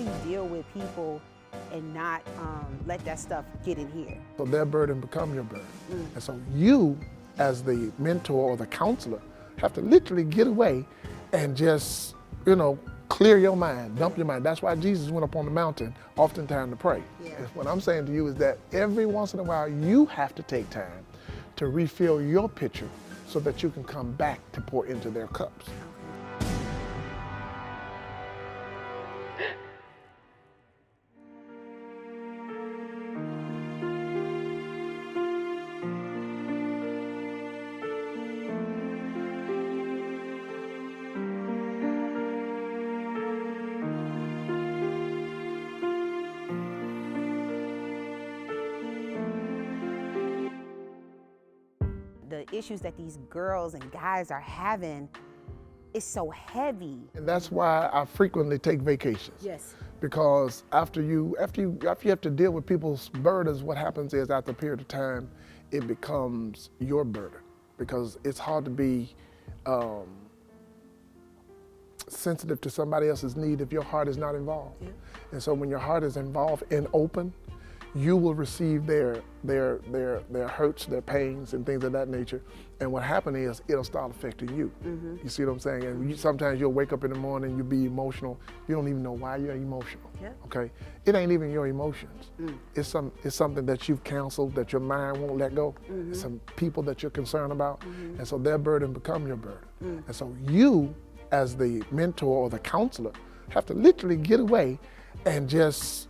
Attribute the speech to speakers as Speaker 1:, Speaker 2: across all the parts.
Speaker 1: do you deal with people and not let that stuff get in here?
Speaker 2: So their burden become your burden. And so you, as the mentor or the counselor, have to literally get away and just, clear your mind, dump your mind. That's why Jesus went up on the mountain oftentimes to pray.
Speaker 1: Yeah.
Speaker 2: And what I'm saying to you is that every once in a while you have to take time to refill your pitcher so that you can come back to pour into their cups.
Speaker 1: The issues that these girls and guys are having is so heavy.
Speaker 2: And that's why I frequently take vacations.
Speaker 1: Yes.
Speaker 2: Because after you have to deal with people's burdens, what happens is after a period of time, it becomes your burden. Because it's hard to be sensitive to somebody else's need if your heart is not involved. Yeah. And so when your heart is involved and open, you will receive their hurts, their pains, and things of that nature. And what happens is it'll start affecting you. Mm-hmm. You see what I'm saying? And sometimes you'll wake up in the morning, you'll be emotional. You don't even know why you're emotional. Yeah. Okay? It ain't even your emotions. It's something that you've counseled, that your mind won't let go. Mm-hmm. It's some people that you're concerned about. Mm-hmm. And so their burden become your burden. And so you, as the mentor or the counselor, have to literally get away and just,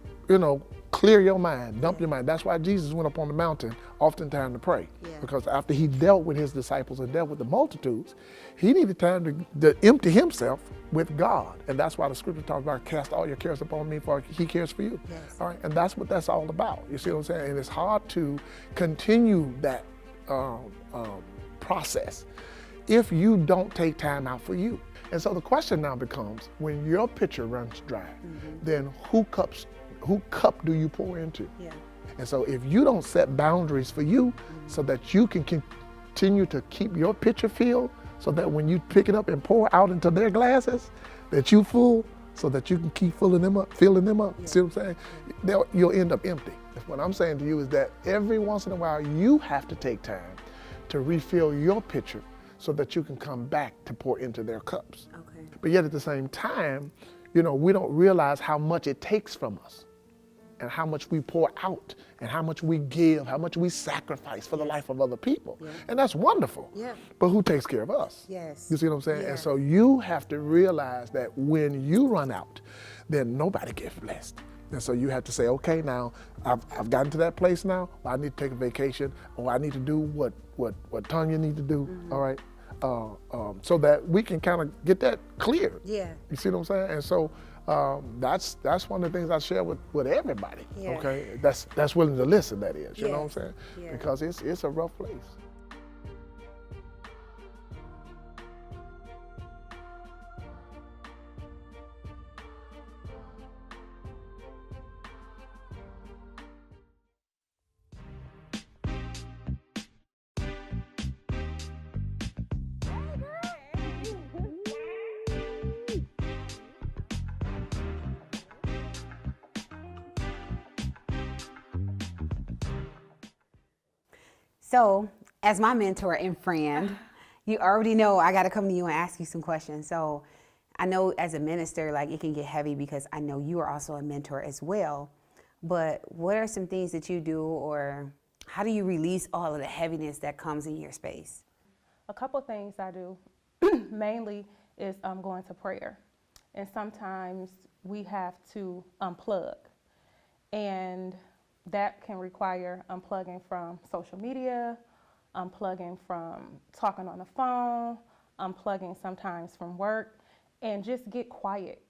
Speaker 2: clear your mind, dump your mind. That's why Jesus went up on the mountain oftentimes to pray. Yeah. Because after he dealt with his disciples and dealt with the multitudes, he needed time to empty himself with God. And that's why the scripture talks about cast all your cares upon me for he cares for you. Yes. All right, and that's what that's all about. You see what I'm saying? And it's hard to continue that process if you don't take time out for you. And so the question now becomes, when your pitcher runs dry, then who cup do you pour into? Yeah. And so if you don't set boundaries for you so that you can continue to keep your pitcher filled, so that when you pick it up and pour out into their glasses, that you full, so that you can keep filling them up. Yeah. See what I'm saying? You'll end up empty. What I'm saying to you is that every once in a while you have to take time to refill your pitcher so that you can come back to pour into their cups. Okay. But yet at the same time, we don't realize how much it takes from us, and how much we pour out, and how much we give, how much we sacrifice for the life of other people. Yeah. And that's wonderful. Yeah. But who takes care of us? Yes. You see what I'm saying? Yeah. And so you have to realize that when you run out, then nobody gets blessed. And so you have to say, okay, now I've gotten to that place now, I need to take a vacation, or I need to do what Tanya need to do, all right? So that we can kind of get that clear. Yeah. You see what I'm saying? And so that's one of the things I share with everybody. Yeah. Okay, that's willing to listen. That is, you know what I'm saying? Yeah. Because it's a rough place.
Speaker 1: So, as my mentor and friend, you already know I got to come to you and ask you some questions. So, I know as a minister, it can get heavy because I know you are also a mentor as well. But what are some things that you do, or how do you release all of the heaviness that comes in your space?
Speaker 3: A couple things I do mainly is going to prayer. And sometimes we have to unplug. And that can require unplugging from social media, unplugging from talking on the phone, unplugging sometimes from work, and just get quiet,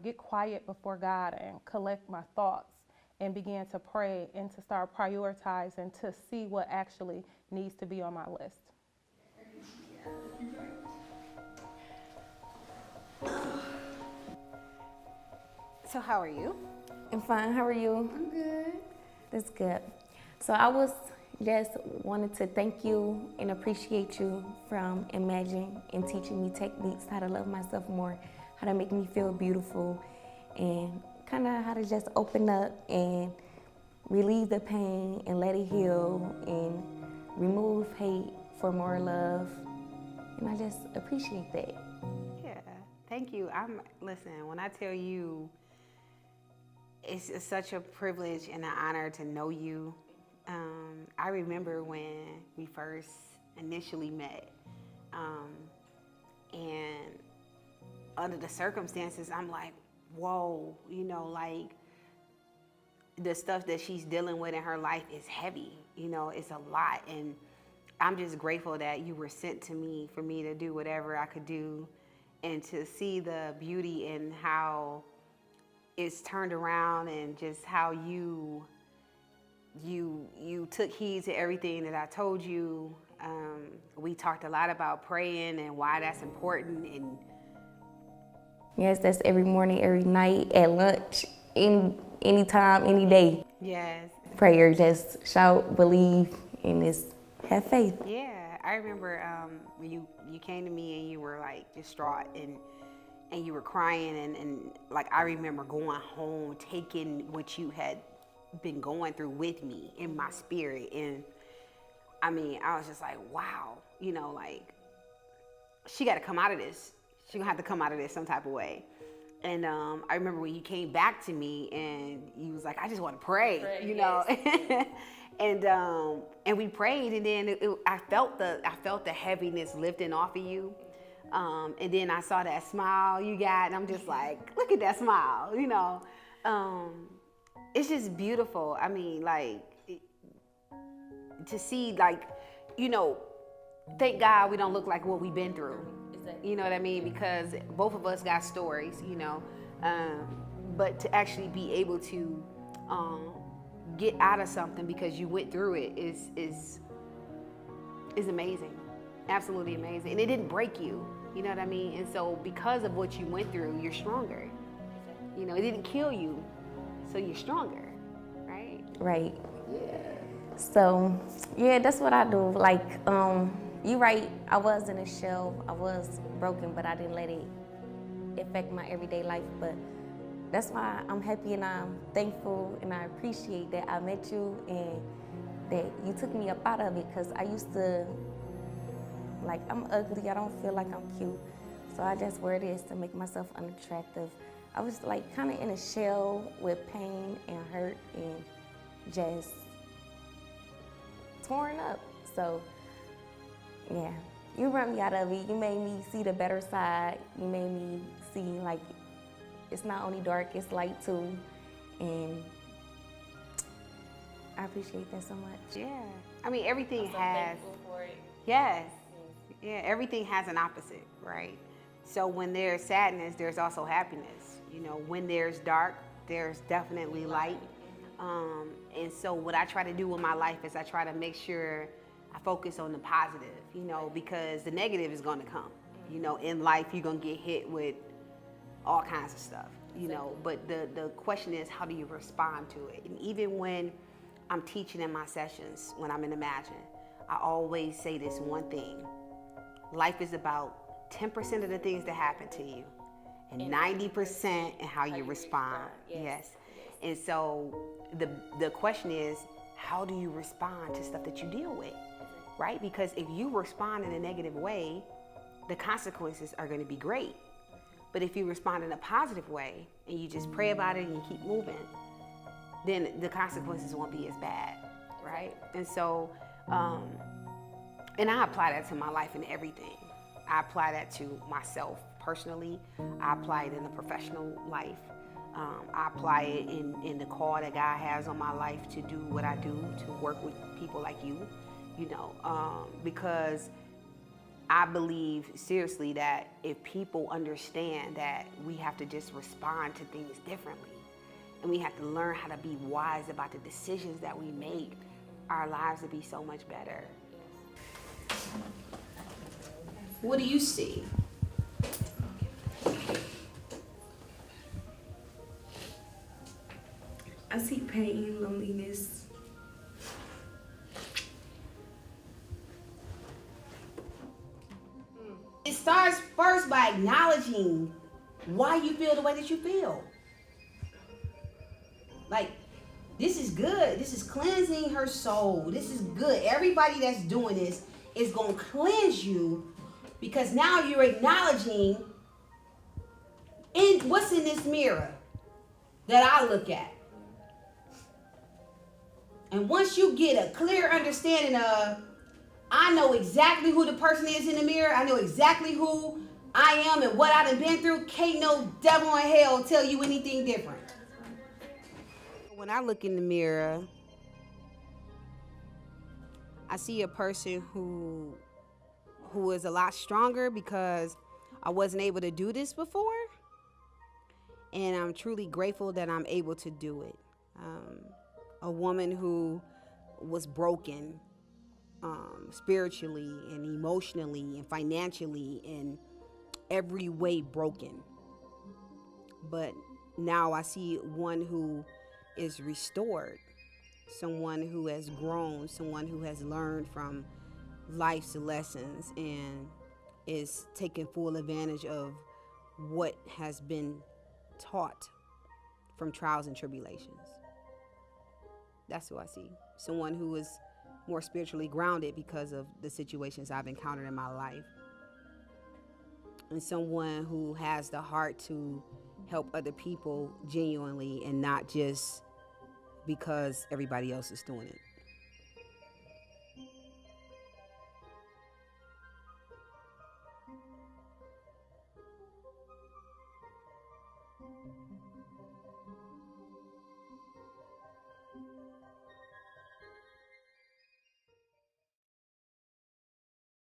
Speaker 3: get quiet before God and collect my thoughts and begin to pray and to start prioritizing to see what actually needs to be on my list.
Speaker 1: So how are you?
Speaker 4: I'm fine. How are you?
Speaker 1: I'm good.
Speaker 4: That's good. So I just wanted to thank you and appreciate you from imagining and teaching me techniques, how to love myself more, how to make me feel beautiful, and kind of how to just open up and relieve the pain and let it heal and remove hate for more love. And I just appreciate that.
Speaker 1: Yeah, thank you. Listen, when I tell you, it's such a privilege and an honor to know you. I remember when we first initially met, and under the circumstances, I'm like, whoa, you know, like the stuff that she's dealing with in her life is heavy, you know, it's a lot. And I'm just grateful that you were sent to me for me to do whatever I could do and to see the beauty in how it's turned around and just how you took heed to everything that I told you. We talked a lot about praying and why that's important. And
Speaker 4: yes, that's every morning, every night, at lunch, any time, any day.
Speaker 1: yes.
Speaker 4: Prayer, just shout, believe, and just have faith.
Speaker 1: Yeah, I remember when you came to me and you were like distraught and you were crying and like I remember going home taking what you had been going through with me in my spirit. And I mean, I was just like, wow, you know, like she got to come out of this. She gonna have to come out of this some type of way. And I remember when you came back to me and you was like, I just want to pray, you know. And we prayed, and then I felt the heaviness lifting off of you. And then I saw that smile you got, and I'm just like, look at that smile, you know. It's just beautiful. I mean, like, to see, like, you know, thank God we don't look like what we've been through. Exactly. You know what I mean? Because both of us got stories, you know. But to actually be able to get out of something because you went through it is amazing. Absolutely amazing. And it didn't break you. You know what I mean? And so because of what you went through, you're stronger. You know, it didn't kill you, so you're stronger, right?
Speaker 4: Right. Yeah. So, yeah, that's what I do. Like, you're right, I was in a shell. I was broken, but I didn't let it affect my everyday life. But that's why I'm happy and I'm thankful and I appreciate that I met you and that you took me up out of it, because I used to, like, I'm ugly, I don't feel like I'm cute. So I just wear this to make myself unattractive. I was like kind of in a shell with pain and hurt and just torn up. So yeah, you brought me out of it. You made me see the better side. You made me see, like, it's not only dark, it's light too. And I appreciate that so much.
Speaker 1: Yeah. I mean, everything
Speaker 4: I'm so
Speaker 1: has.
Speaker 4: thankful for it.
Speaker 1: Yes. Yeah, everything has an opposite, right? So when there's sadness, there's also happiness. You know, when there's dark, there's definitely light. And so what I try to do with my life is I try to make sure I focus on the positive, you know, because the negative is going to come. You know, in life, you're going to get hit with all kinds of stuff, you know, but the question is, how do you respond to it? And even when I'm teaching in my sessions, when I'm in Imagine, I always say this one thing. Life is about 10% of the things that happen to you and 90% in how you respond. Yes. And so the question is, how do you respond to stuff that you deal with, right? Because if you respond in a negative way, the consequences are going to be great. But if you respond in a positive way and you just pray about it and you keep moving, then the consequences won't be as bad, right? And so, and I apply that to my life and everything. I apply that to myself personally. I apply it in the professional life. I apply it in the call that God has on my life to do what I do, to work with people like you, you know, because I believe seriously that if people understand that we have to just respond to things differently, and we have to learn how to be wise about the decisions that we make, our lives will be so much better. What do you see?
Speaker 4: I see pain, loneliness.
Speaker 1: It starts first by acknowledging why you feel the way that you feel. Like, this is good. This is cleansing her soul. This is good. Everybody that's doing this is going to cleanse you, because now you're acknowledging what's in this mirror that I look at. And once you get a clear understanding of, I know exactly who the person is in the mirror, I know exactly who I am and what I done been through, can't no devil in hell tell you anything different. When I look in the mirror, I see a person who is a lot stronger, because I wasn't able to do this before. And I'm truly grateful that I'm able to do it. A woman who was broken spiritually and emotionally and financially, in every way broken. But now I see one who is restored, someone who has grown, someone who has learned from life's lessons and is taking full advantage of what has been taught from trials and tribulations. That's who I see. Someone who is more spiritually grounded because of the situations I've encountered in my life. And someone who has the heart to help other people genuinely, and not just because everybody else is doing it.